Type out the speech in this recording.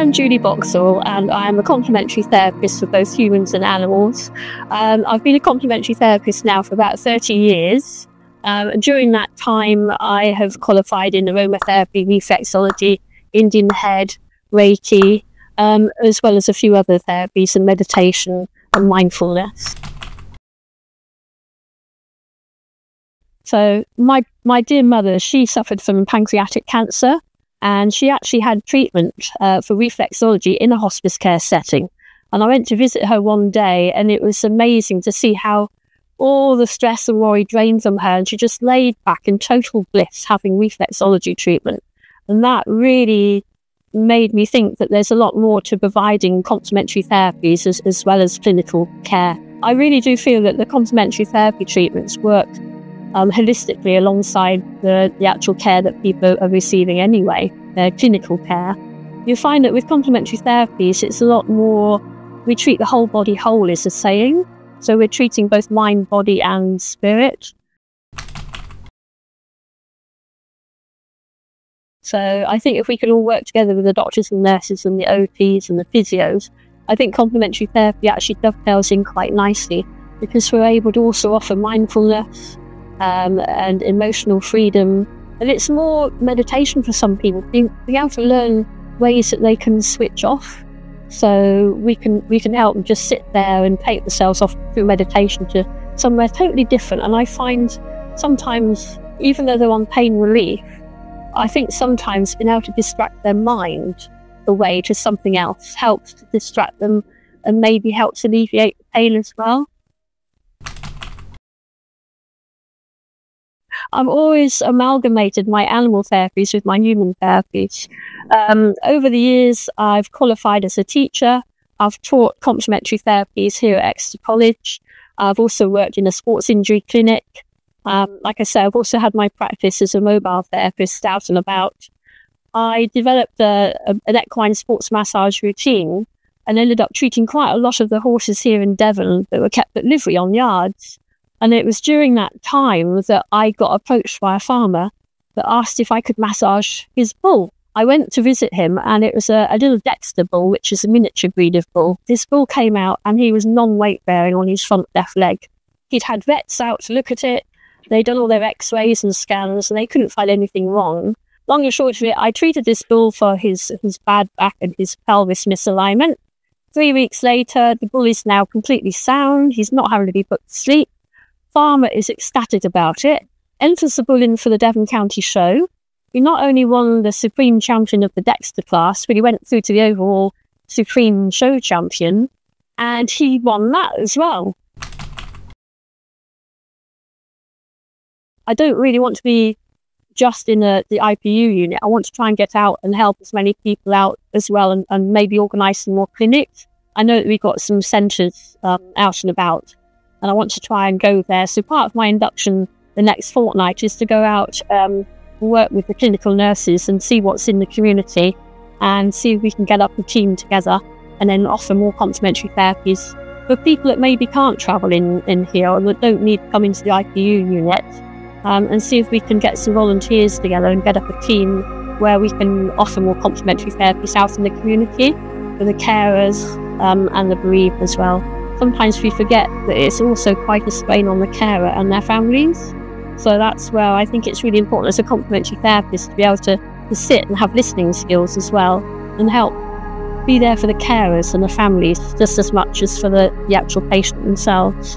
I'm Julie Boxall, and I'm a complementary therapist for both humans and animals. I've been a complementary therapist now for about 30 years. During that time, I have qualified in aromatherapy, reflexology, Indian head, Reiki, as well as a few other therapies and meditation and mindfulness. So my dear mother, she suffered from pancreatic cancer, and she actually had treatment for reflexology in a Hospiscare setting. And I went to visit her one day, and it was amazing to see how all the stress and worry drained from her, and she just laid back in total bliss having reflexology treatment. And that really made me think that there's a lot more to providing complementary therapies as well as clinical care. I really do feel that the complementary therapy treatments work holistically alongside the actual care that people are receiving anyway, their clinical care. You find that with complementary therapies, it's a lot more, we treat the whole body whole is the saying. So we're treating both mind, body and spirit. So I think if we can all work together with the doctors and nurses and the OTs and the physios, I think complementary therapy actually dovetails in quite nicely, because we're able to also offer mindfulness and emotional freedom. And it's more meditation for some people, being able to learn ways that they can switch off. So we can help them just sit there and take themselves off through meditation to somewhere totally different. And I find sometimes, even though they're on pain relief, I think sometimes being able to distract their mind away to something else helps to distract them and maybe helps alleviate the pain as well. I've always amalgamated my animal therapies with my human therapies. Over the years, I've qualified as a teacher. I've taught complementary therapies here at Exeter College. I've also worked in a sports injury clinic. Like I said, I've also had my practice as a mobile therapist out and about. I developed an equine sports massage routine and ended up treating quite a lot of the horses here in Devon that were kept at livery on yards. And it was during that time that I got approached by a farmer that asked if I could massage his bull. I went to visit him, and it was a little Dexter bull, which is a miniature breed of bull. This bull came out and he was non-weight bearing on his front left leg. He'd had vets out to look at it. They'd done all their x-rays and scans, and they couldn't find anything wrong. Long and short of it, I treated this bull for his bad back and his pelvis misalignment. 3 weeks later, the bull is now completely sound. He's not having to be put to sleep. Farmer is ecstatic about it, enters the bull in for the Devon County Show. He not only won the Supreme Champion of the Dexter class, but he went through to the overall Supreme Show Champion, and he won that as well. I don't really want to be just in the IPU unit. I want to try and get out and help as many people out as well, and maybe organise some more clinics. I know that we've got some centres out and about, and I want to try and go there. So part of my induction the next fortnight is to go out and work with the clinical nurses and see what's in the community and see if we can get up a team together and then offer more complementary therapies for people that maybe can't travel in here or that don't need to come into the IPU unit, and see if we can get some volunteers together and get up a team where we can offer more complementary therapies out in the community for the carers and the bereaved as well. Sometimes we forget that it's also quite a strain on the carer and their families. So that's where I think it's really important as a complementary therapist to be able to sit and have listening skills as well and help be there for the carers and the families just as much as for the actual patient themselves.